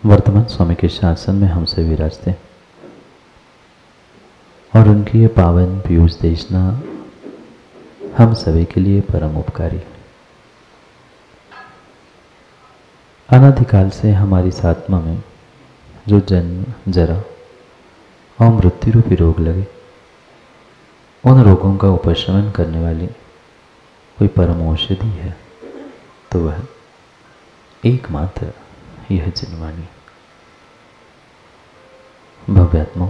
वर्तमान स्वामी के शासन में हमसे विराजते और उनकी ये पावन पीयूष देशना हम सभी के लिए परम उपकारी। अनादिकाल से हमारी इस आत्मा में जो जन्म जरा और मृत्यु रूपी रोग लगे, उन रोगों का उपशमन करने वाली कोई परम औषधि है तो वह एकमात्र यह जिनवाणी। भव्यात्मा,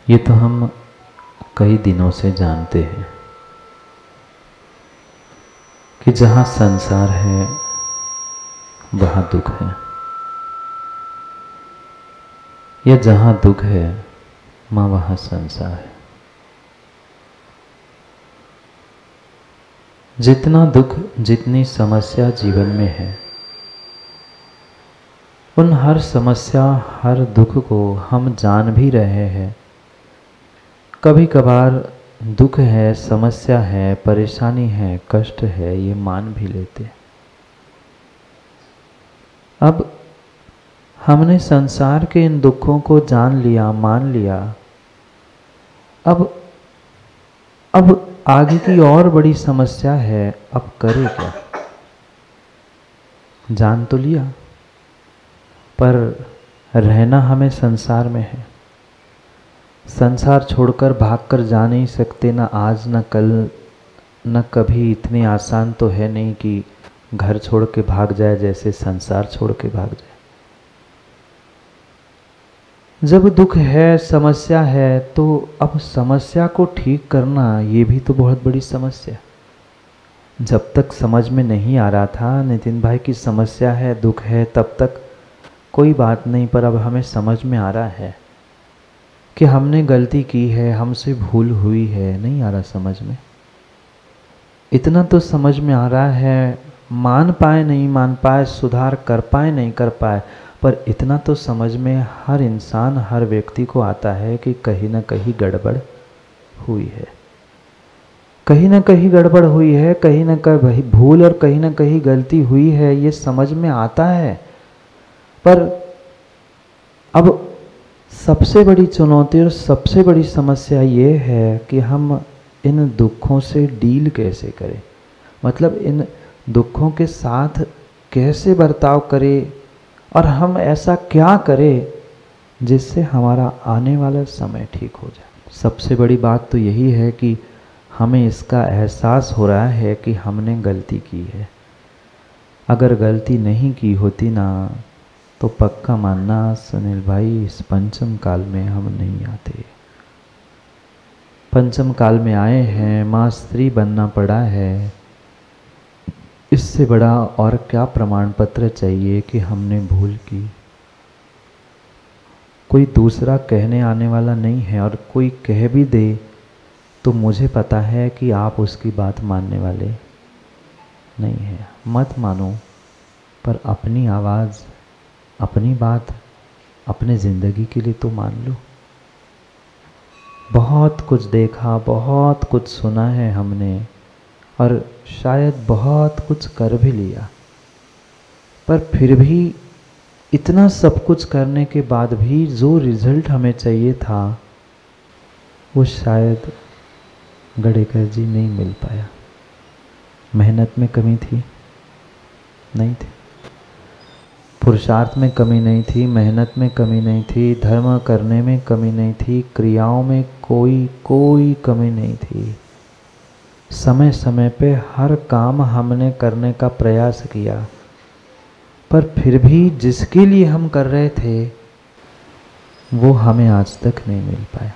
ये तो हम कई दिनों से जानते हैं कि जहाँ संसार है वहाँ दुख है, या जहाँ दुख है माँ वहाँ संसार है। जितना दुख, जितनी समस्या जीवन में है, उन हर समस्या, हर दुख को हम जान भी रहे हैं। कभी कभार दुख है, समस्या है, परेशानी है, कष्ट है, ये मान भी लेते। अब हमने संसार के इन दुखों को जान लिया, मान लिया। अब आगे की और बड़ी समस्या है, अब करे क्या? जान तो लिया, पर रहना हमें संसार में है। संसार छोड़कर भागकर जा नहीं सकते, ना आज न कल न कभी। इतनी आसान तो है नहीं कि घर छोड़ के भाग जाए जैसे संसार छोड़ के भाग जाए। जब दुख है, समस्या है, तो अब समस्या को ठीक करना ये भी तो बहुत बड़ी समस्या। जब तक समझ में नहीं आ रहा था नितिन भाई की समस्या है, दुख है, तब तक कोई बात नहीं, पर अब हमें समझ में आ रहा है कि हमने गलती की है, हमसे भूल हुई है। नहीं आ रहा समझ में? इतना तो समझ में आ रहा है, मान पाए नहीं मान पाए, सुधार कर पाए नहीं कर पाए, पर इतना तो समझ में हर इंसान, हर व्यक्ति को आता है कि कहीं ना कहीं गड़बड़ हुई है, कहीं ना कहीं गड़बड़ हुई है, कहीं ना कहीं भूल और कहीं ना कहीं गलती हुई है। ये समझ में आता है, पर अब सबसे बड़ी चुनौती और सबसे बड़ी समस्या ये है कि हम इन दुखों से डील कैसे करें, मतलब इन दुखों के साथ कैसे बर्ताव करें, और हम ऐसा क्या करें जिससे हमारा आने वाला समय ठीक हो जाए। सबसे बड़ी बात तो यही है कि हमें इसका एहसास हो रहा है कि हमने गलती की है। अगर गलती नहीं की होती ना, तो पक्का मानना सुनील भाई, इस पंचम काल में हम नहीं आते। पंचम काल में आए हैं, माँ स्त्री बनना पड़ा है। इससे बड़ा और क्या प्रमाण पत्र चाहिए कि हमने भूल की? कोई दूसरा कहने आने वाला नहीं है, और कोई कह भी दे तो मुझे पता है कि आप उसकी बात मानने वाले नहीं हैं। मत मानो, पर अपनी आवाज़, अपनी बात, अपने ज़िंदगी के लिए तो मान लो। बहुत कुछ देखा, बहुत कुछ सुना है हमने, और शायद बहुत कुछ कर भी लिया, पर फिर भी इतना सब कुछ करने के बाद भी जो रिजल्ट हमें चाहिए था वो शायद गडेकर जी नहीं मिल पाया। मेहनत में कमी थी? नहीं थी। पुरुषार्थ में कमी नहीं थी, मेहनत में कमी नहीं थी, धर्म करने में कमी नहीं थी, क्रियाओं में कोई कमी नहीं थी। समय समय पे हर काम हमने करने का प्रयास किया, पर फिर भी जिसके लिए हम कर रहे थे वो हमें आज तक नहीं मिल पाया।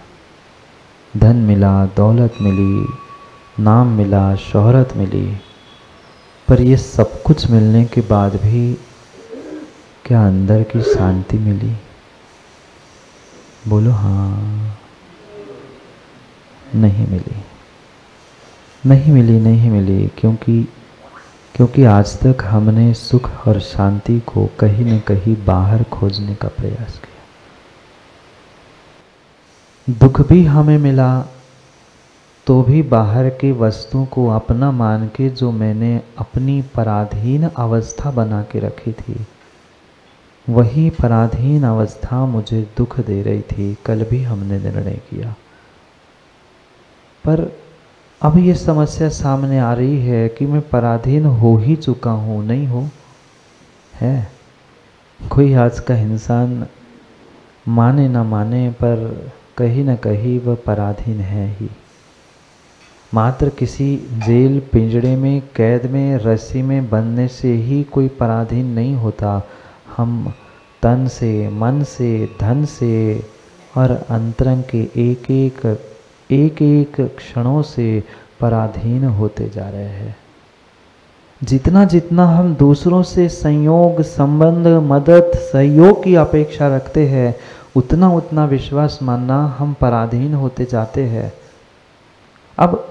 धन मिला, दौलत मिली, नाम मिला, शोहरत मिली, पर ये सब कुछ मिलने के बाद भी क्या अंदर की शांति मिली? बोलो हाँ। नहीं मिली, नहीं मिली, नहीं मिली, क्योंकि आज तक हमने सुख और शांति को कहीं न कहीं बाहर खोजने का प्रयास किया। दुख भी हमें मिला तो भी बाहर की वस्तु को अपना मान के जो मैंने अपनी पराधीन अवस्था बना के रखी थी, वही पराधीन अवस्था मुझे दुख दे रही थी। कल भी हमने निर्णय किया, पर अब ये समस्या सामने आ रही है कि मैं पराधीन हो ही चुका हूँ, नहीं हो है। कोई आज का इंसान माने ना माने, पर कहीं ना कहीं वह पराधीन है ही। मात्र किसी जेल पिंजड़े में, कैद में, रस्सी में बंधने से ही कोई पराधीन नहीं होता। हम तन से, मन से, धन से और अंतरंग के एक एक क्षणों से पराधीन होते जा रहे हैं। जितना जितना हम दूसरों से संयोग, संबंध, मदद, सहयोग की अपेक्षा रखते हैं, उतना उतना विश्वास मानना हम पराधीन होते जाते हैं। अब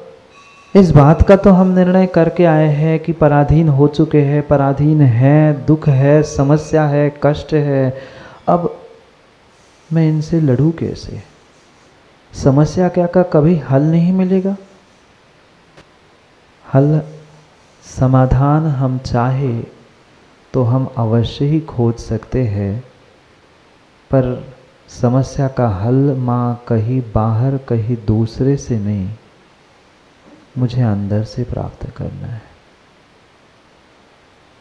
इस बात का तो हम निर्णय करके आए हैं कि पराधीन हो चुके हैं, पराधीन है, दुख है, समस्या है, कष्ट है। अब मैं इनसे लड़ूं कैसे? समस्या क्या का कभी हल नहीं मिलेगा। हल, समाधान हम चाहे तो हम अवश्य ही खोज सकते हैं, पर समस्या का हल माँ कहीं बाहर, कहीं दूसरे से नहीं, मुझे अंदर से प्राप्त करना है।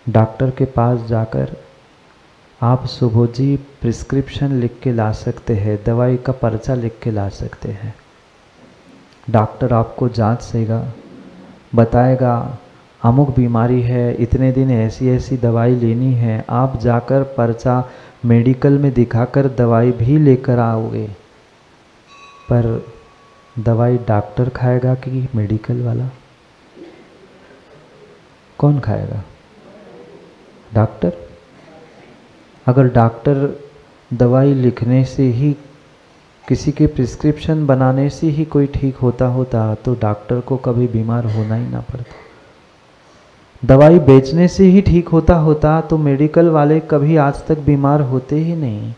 डॉक्टर के पास जाकर आप सुबह जी प्रिस्क्रिप्शन लिख के ला सकते हैं, दवाई का पर्चा लिख के ला सकते हैं। डॉक्टर आपको जांच सेगा, बताएगा अमुक बीमारी है, इतने दिन ऐसी ऐसी दवाई लेनी है। आप जाकर पर्चा मेडिकल में दिखाकर दवाई भी लेकर आओगे, पर दवाई डॉक्टर खाएगा कि मेडिकल वाला? कौन खाएगा? डॉक्टर। अगर डॉक्टर दवाई लिखने से ही, किसी के प्रिस्क्रिप्शन बनाने से ही कोई ठीक होता तो डॉक्टर को कभी बीमार होना ही ना पड़ता। दवाई बेचने से ही ठीक होता तो मेडिकल वाले कभी आज तक बीमार होते ही नहीं।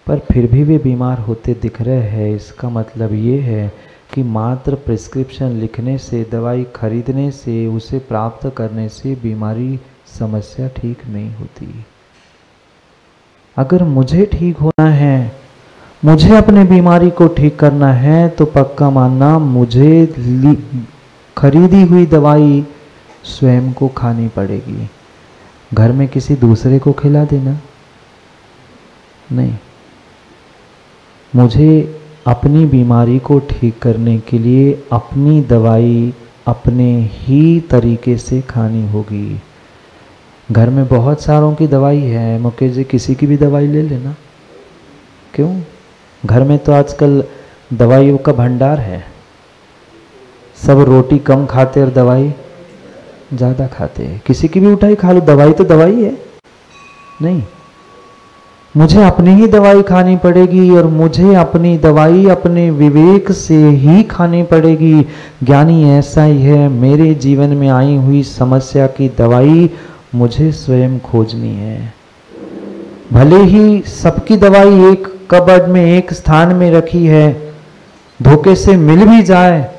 पर फिर भी वे बीमार होते दिख रहे हैं। इसका मतलब ये है कि मात्र प्रिस्क्रिप्शन लिखने से, दवाई खरीदने से, उसे प्राप्त करने से बीमारी, समस्या ठीक नहीं होती। अगर मुझे ठीक होना है, मुझे अपने बीमारी को ठीक करना है, तो पक्का मानना मुझे खरीदी हुई दवाई स्वयं को खानी पड़ेगी। घर में किसी दूसरे को खिला देना नहीं। मुझे अपनी बीमारी को ठीक करने के लिए अपनी दवाई अपने ही तरीके से खानी होगी। घर में बहुत सारों की दवाई है, मुकेश जी किसी की भी दवाई ले लेना। क्यों? घर में तो आजकल दवाइयों का भंडार है। सब रोटी कम खाते और दवाई ज़्यादा खाते हैं। किसी की भी उठाई खा लो, दवाई तो दवाई है। नहीं, मुझे अपनी ही दवाई खानी पड़ेगी, और मुझे अपनी दवाई अपने विवेक से ही खानी पड़ेगी। ज्ञानी ऐसा ही है, मेरे जीवन में आई हुई समस्या की दवाई मुझे स्वयं खोजनी है। भले ही सबकी दवाई एक कबर्ड में, एक स्थान में रखी है, धोखे से मिल भी जाए,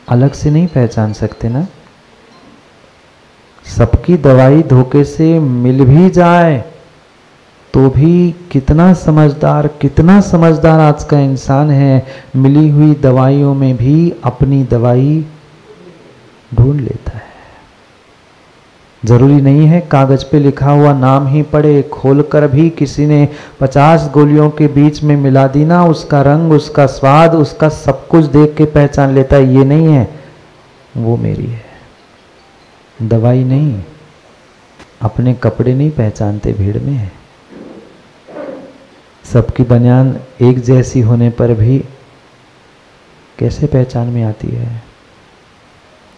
अलग से नहीं पहचान सकते ना। सबकी दवाई धोखे से मिल भी जाए तो भी कितना समझदार आज का इंसान है, मिली हुई दवाइयों में भी अपनी दवाई ढूंढ लेता है। जरूरी नहीं है कागज पे लिखा हुआ नाम ही पढ़े, खोलकर भी किसी ने 50 गोलियों के बीच में मिला दी ना, उसका रंग, उसका स्वाद, उसका सब कुछ देख के पहचान लेता है ये नहीं है, वो मेरी है। दवाई नहीं, अपने कपड़े नहीं पहचानते भीड़ में। सबकी बनियान एक जैसी होने पर भी कैसे पहचान में आती है?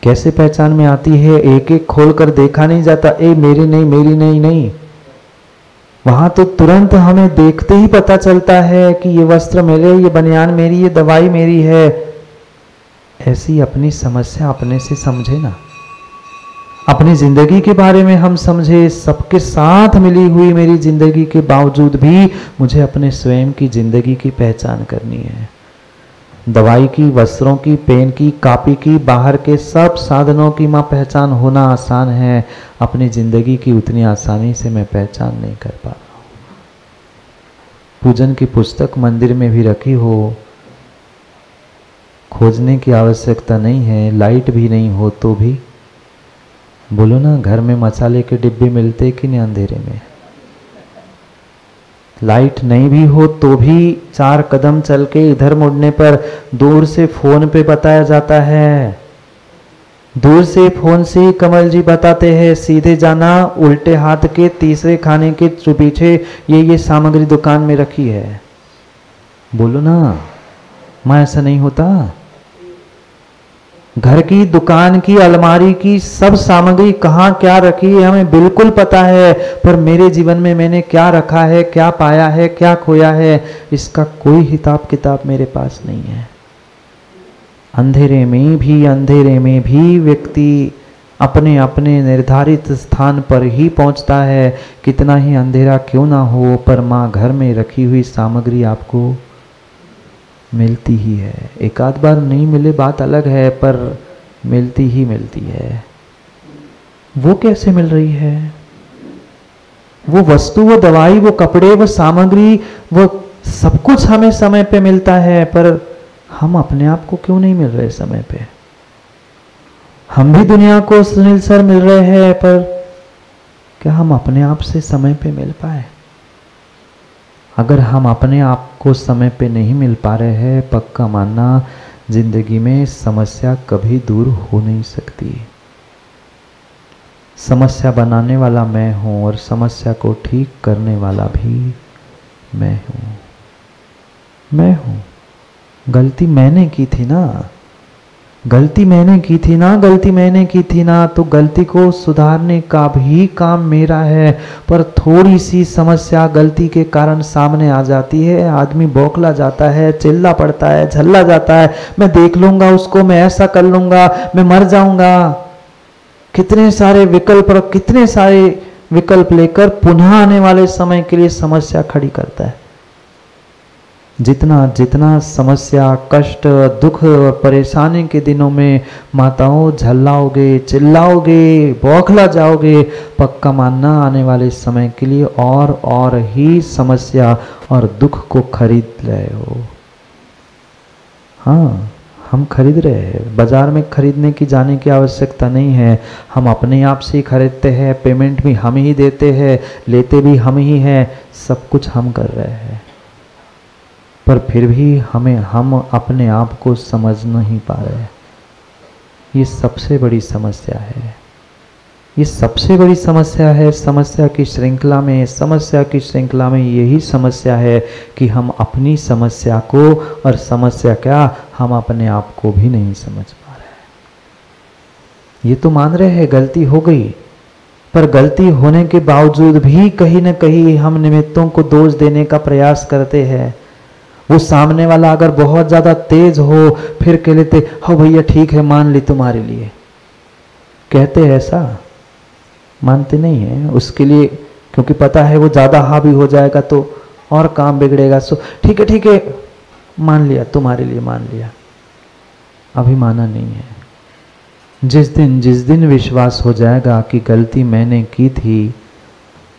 कैसे पहचान में आती है? एक एक खोल कर देखा नहीं जाता, ए मेरी नहीं, मेरी नहीं, नहीं। वहां तो तुरंत हमें देखते ही पता चलता है कि ये वस्त्र मेरे, ये बनियान मेरी, ये दवाई मेरी है। ऐसी अपनी समस्या अपने से समझे ना। अपनी जिंदगी के बारे में हम समझे, सबके साथ मिली हुई मेरी जिंदगी के बावजूद भी मुझे अपने स्वयं की जिंदगी की पहचान करनी है। दवाई की, वस्त्रों की, पेन की, कॉपी की, बाहर के सब साधनों की माँ पहचान होना आसान है, अपनी जिंदगी की उतनी आसानी से मैं पहचान नहीं कर पा रहा हूँ। पूजन की पुस्तक मंदिर में भी रखी हो, खोजने की आवश्यकता नहीं है, लाइट भी नहीं हो तो भी बोलो ना, घर में मसाले के डिब्बे मिलते कि नहीं अंधेरे में? लाइट नहीं भी हो तो भी 4 कदम चल के इधर मुड़ने पर दूर से फोन पे बताया जाता है, दूर से फोन से ही कमल जी बताते हैं सीधे जाना, उल्टे हाथ के तीसरे खाने के पीछे ये सामग्री दुकान में रखी है। बोलो ना माँ, ऐसा नहीं होता? घर की, दुकान की, अलमारी की सब सामग्री कहाँ क्या रखी है हमें बिल्कुल पता है, पर मेरे जीवन में मैंने क्या रखा है, क्या पाया है, क्या खोया है, इसका कोई हिसाब किताब मेरे पास नहीं है। अंधेरे में भी व्यक्ति अपने अपने निर्धारित स्थान पर ही पहुंचता है, कितना ही अंधेरा क्यों ना हो, पर माँ घर में रखी हुई सामग्री आपको मिलती ही है। एक आध बार नहीं मिले बात अलग है, पर मिलती ही मिलती है। वो कैसे मिल रही है? वो वस्तु, वो दवाई, वो कपड़े, वो सामग्री, वो सब कुछ हमें समय पे मिलता है, पर हम अपने आप को क्यों नहीं मिल रहे समय पे? हम भी दुनिया को सुनील सर मिल रहे हैं, पर क्या हम अपने आप से समय पे मिल पाए? अगर हम अपने आप को समय पे नहीं मिल पा रहे हैं, पक्का मानना जिंदगी में समस्या कभी दूर हो नहीं सकती। समस्या बनाने वाला मैं हूं और समस्या को ठीक करने वाला भी मैं हूं। गलती मैंने की थी ना, गलती मैंने की थी ना, तो गलती को सुधारने का भी काम मेरा है। पर थोड़ी सी समस्या गलती के कारण सामने आ जाती है, आदमी बौखला जाता है, चिल्ला पड़ता है, झल्ला जाता है, मैं देख लूंगा उसको, मैं ऐसा कर लूंगा, मैं मर जाऊंगा। कितने सारे विकल्प लेकर पुनः आने वाले समय के लिए समस्या खड़ी करता है। जितना समस्या, कष्ट, दुख और परेशानी के दिनों में माताओं झल्लाओगे, चिल्लाओगे, बौखला जाओगे, पक्का मानना आने वाले समय के लिए और ही समस्या और दुख को खरीद रहे हो। हाँ, हम खरीद रहे हैं। बाजार में खरीदने की जाने की आवश्यकता नहीं है, हम अपने आप से ही खरीदते हैं, पेमेंट भी हम ही देते हैं, लेते भी हम ही हैं, सब कुछ हम कर रहे हैं। पर फिर भी हम अपने आप को समझ नहीं पा रहे। ये सबसे बड़ी समस्या है, ये सबसे बड़ी समस्या है। समस्या की श्रृंखला में यही समस्या है कि हम अपनी समस्या को, और समस्या क्या, हम अपने आप को भी नहीं समझ पा रहे। ये तो मान रहे हैं गलती हो गई, पर गलती होने के बावजूद भी कहीं न कहीं हम निमित्तों को दोष देने का प्रयास करते हैं। वो सामने वाला अगर बहुत ज़्यादा तेज हो, फिर कह लेते, हाँ भैया ठीक है, मान ली तुम्हारे लिए। कहते हैं ऐसा, मानते नहीं है उसके लिए, क्योंकि पता है वो ज़्यादा हावी हो जाएगा तो और काम बिगड़ेगा। सो ठीक है, मान लिया, तुम्हारे लिए मान लिया। अभी माना नहीं है। जिस दिन विश्वास हो जाएगा कि गलती मैंने की थी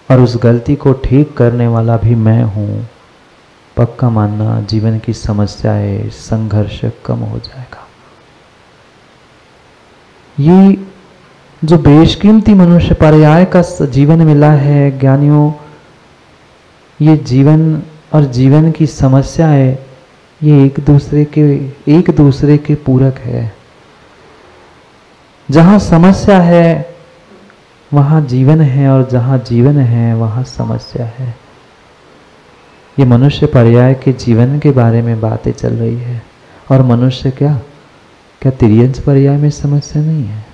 और उस गलती को ठीक करने वाला भी मैं हूँ, पक्का मानना जीवन की समस्याएं, संघर्ष कम हो जाएगा। ये जो बेशकीमती मनुष्य पर्याय का जीवन मिला है ज्ञानियों, ये जीवन और जीवन की समस्याएं, ये एक दूसरे के पूरक है। जहाँ समस्या है वहाँ जीवन है, और जहाँ जीवन है वहाँ समस्या है। ये मनुष्य पर्याय के जीवन के बारे में बातें चल रही है। और मनुष्य क्या तिर्यंच पर्याय में समस्या नहीं है?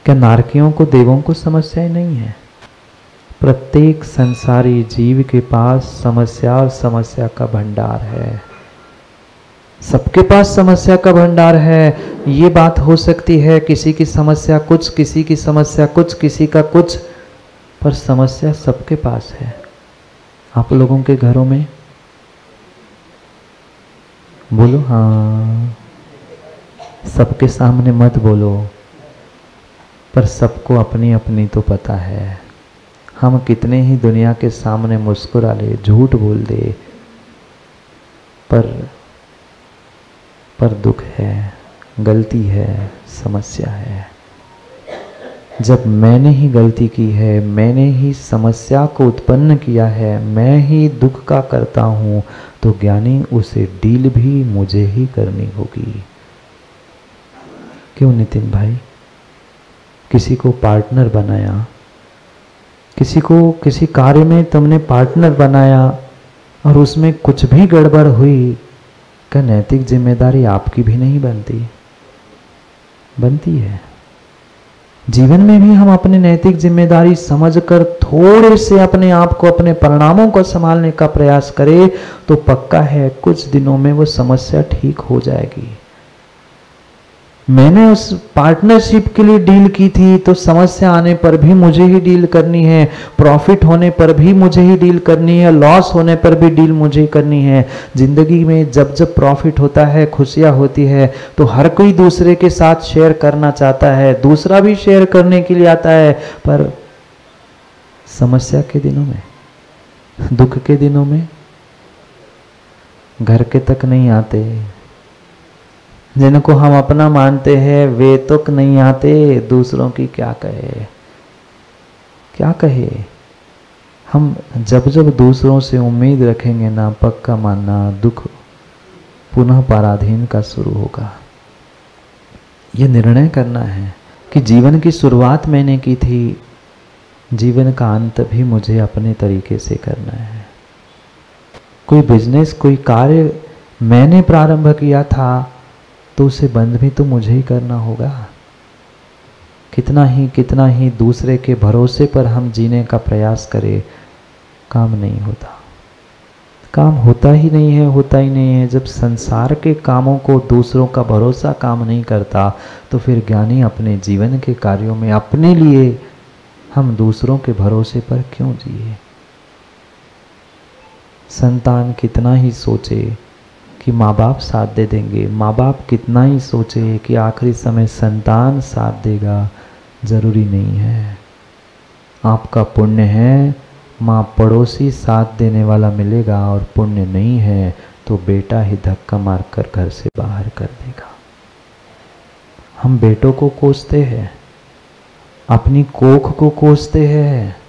क्या नारकियों को, देवों को समस्याएं नहीं है? प्रत्येक संसारी जीव के पास समस्या और समस्या का भंडार है। सबके पास समस्या का भंडार है। ये बात हो सकती है किसी की समस्या कुछ, किसी की समस्या कुछ, किसी का कुछ, पर समस्या सबके पास है। आप लोगों के घरों में बोलो हाँ, सबके सामने मत बोलो, पर सबको अपनी अपनी तो पता है। हम कितने ही दुनिया के सामने मुस्कुरा ले, झूठ बोल दे, पर दुख है, गलती है, समस्या है। जब मैंने ही गलती की है, मैंने ही समस्या को उत्पन्न किया है, मैं ही दुख का करता हूँ, तो ज्ञानी उसे डील भी मुझे ही करनी होगी। क्यों नितिन भाई? किसी को पार्टनर बनाया, किसी को किसी कार्य में तुमने पार्टनर बनाया और उसमें कुछ भी गड़बड़ हुई, क्या नैतिक जिम्मेदारी आपकी भी नहीं बनती? बनती है। जीवन में भी हम अपने नैतिक जिम्मेदारी समझकर थोड़े से अपने आप को, अपने परिणामों को संभालने का प्रयास करें तो पक्का है कुछ दिनों में वो समस्या ठीक हो जाएगी। मैंने उस पार्टनरशिप के लिए डील की थी, तो समस्या आने पर भी मुझे ही डील करनी है, प्रॉफिट होने पर भी मुझे ही डील करनी है, लॉस होने पर भी डील मुझे ही करनी है। जिंदगी में जब जब प्रॉफिट होता है, खुशियां होती है, तो हर कोई दूसरे के साथ शेयर करना चाहता है, दूसरा भी शेयर करने के लिए आता है, पर समस्या के दिनों में, दुख के दिनों में घर के तक नहीं आते। जिनको हम अपना मानते हैं वे तक नहीं आते, दूसरों की क्या कहे, क्या कहे। हम जब जब दूसरों से उम्मीद रखेंगे ना, पक्का मानना दुख पुनः पराधीन का शुरू होगा। ये निर्णय करना है कि जीवन की शुरुआत मैंने की थी, जीवन का अंत भी मुझे अपने तरीके से करना है। कोई बिजनेस, कोई कार्य मैंने प्रारंभ किया था, तो उसे बंद भी तो मुझे ही करना होगा। कितना ही दूसरे के भरोसे पर हम जीने का प्रयास करें, काम नहीं होता, काम होता ही नहीं है, होता ही नहीं है। जब संसार के कामों को दूसरों का भरोसा काम नहीं करता, तो फिर ज्ञानी अपने जीवन के कार्यों में अपने लिए हम दूसरों के भरोसे पर क्यों जिए। संतान कितना ही सोचे कि माँ बाप साथ दे देंगे, माँ बाप कितना ही सोचे कि आखिरी समय संतान साथ देगा, जरूरी नहीं है। आपका पुण्य है, माँ पड़ोसी साथ देने वाला मिलेगा, और पुण्य नहीं है तो बेटा ही धक्का मारकर घर से बाहर कर देगा। हम बेटों को कोसते हैं, अपनी कोख को कोसते हैं।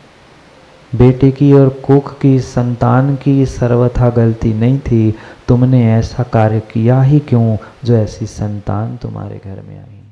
बेटे की और कोख की, संतान की सर्वथा गलती नहीं थी, तुमने ऐसा कार्य किया ही क्यों जो ऐसी संतान तुम्हारे घर में आई।